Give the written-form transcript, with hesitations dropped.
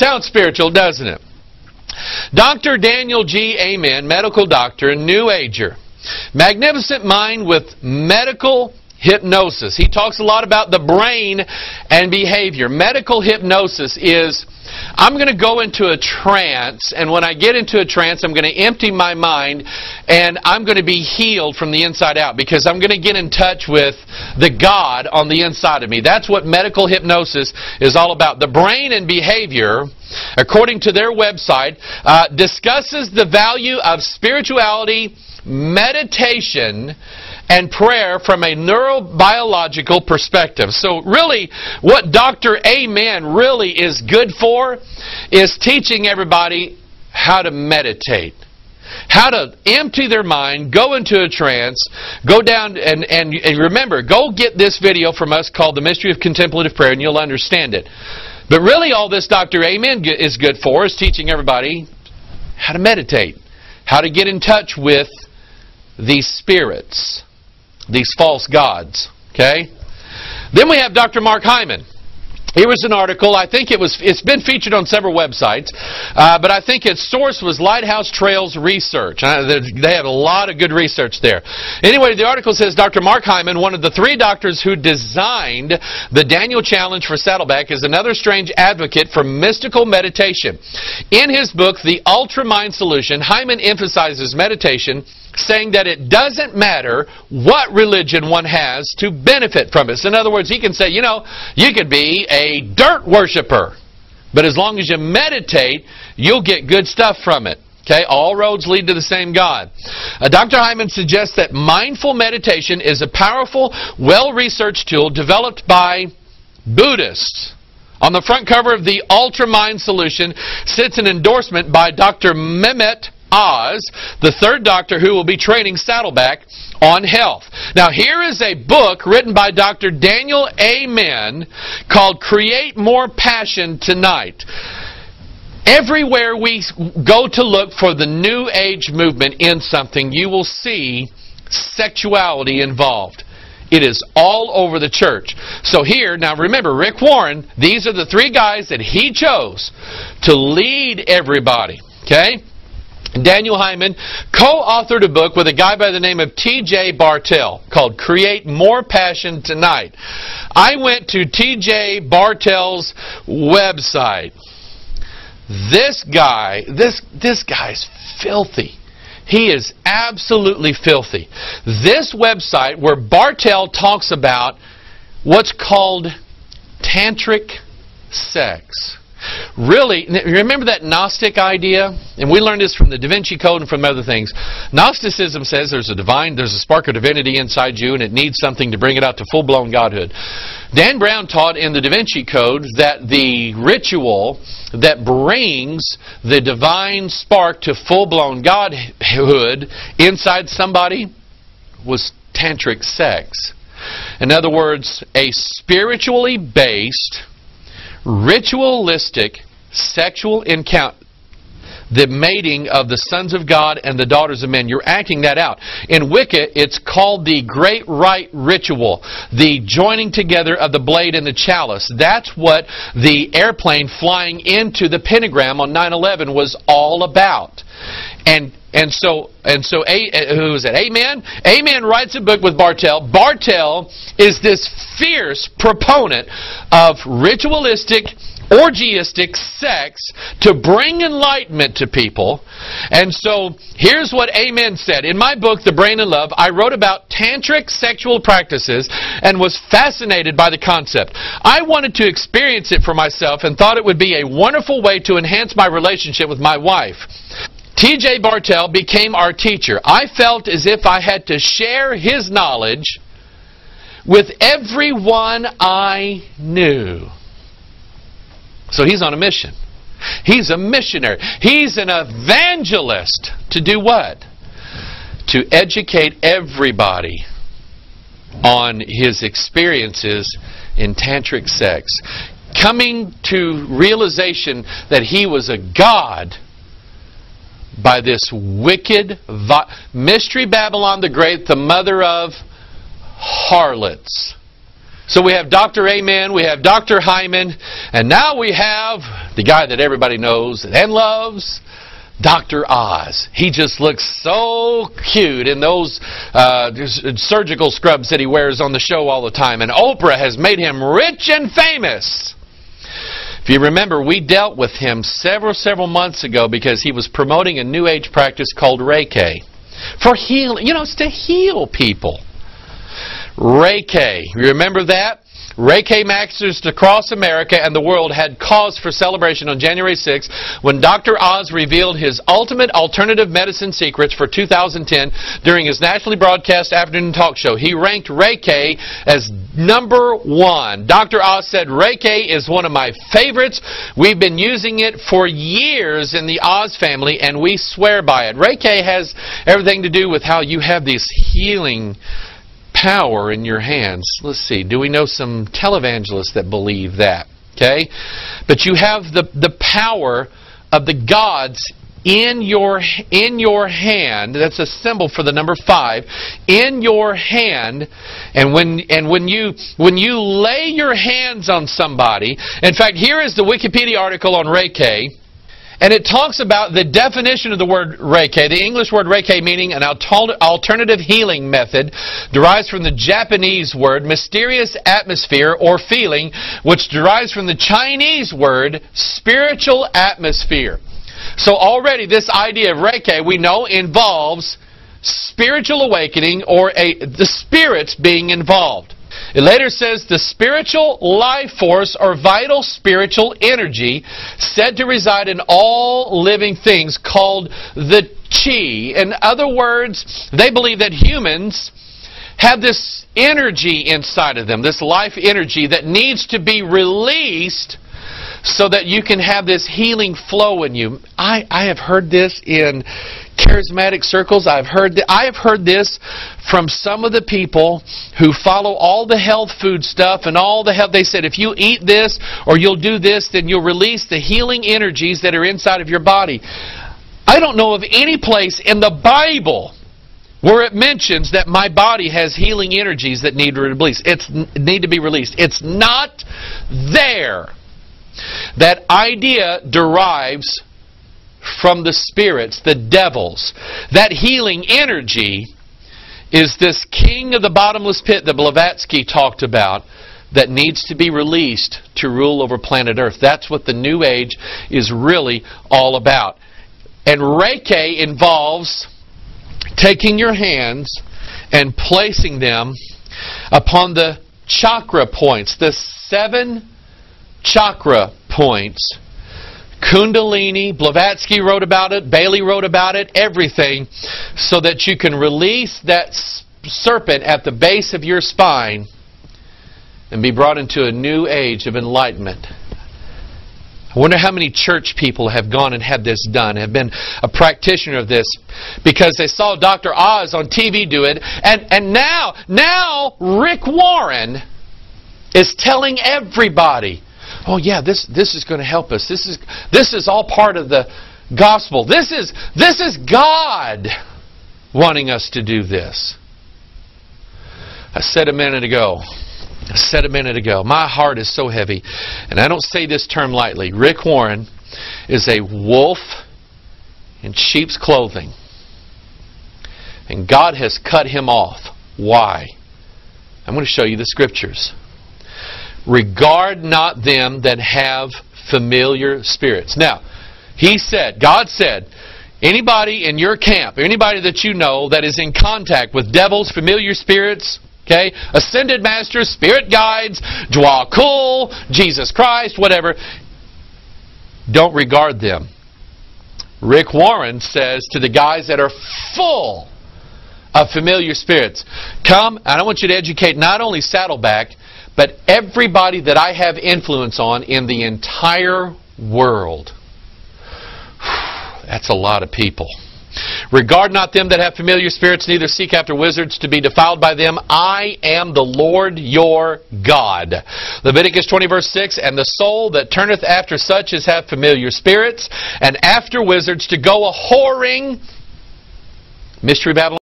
Sounds spiritual, doesn't it? Dr. Daniel G. Amen, medical doctor, New Ager. Magnificent mind with medical hypnosis. He talks a lot about the brain and behavior. Medical hypnosis is, I'm going to go into a trance, and when I get into a trance, I'm going to empty my mind, and I'm going to be healed from the inside out, because I'm going to get in touch with the God on the inside of me. That's what medical hypnosis is all about. The brain and behavior, according to their website, discusses the value of spirituality, meditation, and prayer from a neurobiological perspective. So really, what Dr. Amen really is good for is teaching everybody how to meditate, how to empty their mind, go into a trance, go down, and remember, go get this video from us called The Mystery of Contemplative Prayer, and you'll understand it. But really, all this Dr. Amen is good for is teaching everybody how to meditate, how to get in touch with these spirits, these false gods. Okay? Then we have Dr. Mark Hyman. Here was an article, I think it's been featured on several websites, but I think its source was Lighthouse Trails Research. They have a lot of good research there. Anyway, the article says Dr. Mark Hyman, one of the 3 doctors who designed the Daniel Challenge for Saddleback, is another strange advocate for mystical meditation. In his book, The Ultra Mind Solution, Hyman emphasizes meditation, saying that it doesn't matter what religion one has to benefit from it. So in other words, he can say, you know, you could be a dirt worshiper, but as long as you meditate, you'll get good stuff from it. Okay, all roads lead to the same God. Dr. Hyman suggests that mindful meditation is a powerful, well-researched tool developed by Buddhists. On the front cover of the Ultra Mind Solution sits an endorsement by Dr. Mehmet Oz, the 3rd doctor who will be training Saddleback on health. Now here is a book written by Dr. Daniel Amen called Create More Passion Tonight. Everywhere we go to look for the New Age movement in something, you will see sexuality involved. It is all over the church. So here, now remember, Rick Warren, these are the 3 guys that he chose to lead everybody. Okay? Daniel Hyman co-authored a book with a guy by the name of T.J. Bartell called Create More Passion Tonight. I went to T.J. Bartell's website. This guy's filthy. He is absolutely filthy. This website where Bartell talks about what's called tantric sex. Really, remember that Gnostic idea? And we learned this from the Da Vinci Code and from other things. Gnosticism says there's a spark of divinity inside you and it needs something to bring it out to full-blown godhood. Dan Brown taught in the Da Vinci Code that the ritual that brings the divine spark to full-blown godhood inside somebody was tantric sex. In other words, a spiritually based, ritualistic sexual encounter, the mating of the sons of God and the daughters of men. You're acting that out. In Wicca, it's called the Great Rite Ritual, the joining together of the blade and the chalice. That's what the airplane flying into the pentagram on 9/11 was all about. And so, who is it? Amen? Amen writes a book with Bartell. Bartell is this fierce proponent of ritualistic, orgiastic sex to bring enlightenment to people. And so, here's what Amen said. In my book, The Brain and Love, I wrote about tantric sexual practices and was fascinated by the concept. I wanted to experience it for myself and thought it would be a wonderful way to enhance my relationship with my wife. T.J. Bartell became our teacher. I felt as if I had to share his knowledge with everyone I knew. So he's on a mission. He's a missionary. He's an evangelist. To do what? To educate everybody on his experiences in tantric sex. Coming to realization that he was a god by this wicked Mystery Babylon the Great, the mother of harlots. So we have Dr. Amen, we have Dr. Hyman, and now we have the guy that everybody knows and loves, Dr. Oz. He just looks so cute in those surgical scrubs that he wears on the show all the time. And Oprah has made him rich and famous. If you remember, we dealt with him several months ago because he was promoting a New Age practice called Reiki. For healing, it's to heal people. Reiki, you remember that? Reiki masters across America and the world had cause for celebration on January 6th when Dr. Oz revealed his ultimate alternative medicine secrets for 2010 during his nationally broadcast afternoon talk show. He ranked Reiki as #1. Dr. Oz said, "Reiki is one of my favorites. We've been using it for years in the Oz family and we swear by it." Reiki has everything to do with how you have this healing power in your hands. Let's see. Do we know some televangelists that believe that? Okay? But you have the power of the gods in your hand. That's a symbol for the number 5. In your hand. And when you lay your hands on somebody. In fact, here is the Wikipedia article on Reiki. And it talks about the definition of the word Reiki. The English word Reiki meaning an alternative healing method derives from the Japanese word mysterious atmosphere or feeling, which derives from the Chinese word spiritual atmosphere. So already this idea of Reiki we know involves spiritual awakening or the spirits being involved. It later says the spiritual life force or vital spiritual energy said to reside in all living things called the chi. In other words, they believe that humans have this energy inside of them, this life energy that needs to be released so that you can have this healing flow in you. I have heard this in charismatic circles. I have heard this from some of the people who follow all the health food stuff and all the health. They said if you eat this or you'll do this, then you'll release the healing energies that are inside of your body. I don't know of any place in the Bible where it mentions that my body has healing energies that need to be released. It's not there. That idea derives from the spirits, the devils. That healing energy is this king of the bottomless pit that Blavatsky talked about that needs to be released to rule over planet Earth. That's what the New Age is really all about. And Reiki involves taking your hands and placing them upon the chakra points, the 7 chakra points. Kundalini, Blavatsky wrote about it, Bailey wrote about it, everything, so that you can release that serpent at the base of your spine and be brought into a new age of enlightenment. I wonder how many church people have gone and had this done, have been a practitioner of this, because they saw Dr. Oz on TV do it, and now Rick Warren is telling everybody, oh yeah, this is going to help us. This is all part of the gospel. This is God wanting us to do this. I said a minute ago, my heart is so heavy, and I don't say this term lightly. Rick Warren is a wolf in sheep's clothing, and God has cut him off. Why? I'm going to show you the scriptures. Regard not them that have familiar spirits. Now, God said, anybody in your camp, anybody that you know that is in contact with devils, familiar spirits, okay, ascended masters, spirit guides, Dwa Kul, Jesus Christ, whatever, don't regard them. Rick Warren says to the guys that are full of familiar spirits, come, and I want you to educate not only Saddleback, but everybody that I have influence on in the entire world. That's a lot of people. Regard not them that have familiar spirits, neither seek after wizards to be defiled by them. I am the Lord your God. Leviticus 20 verse 6, and the soul that turneth after such as have familiar spirits, and after wizards to go a whoring. Mystery Babylon.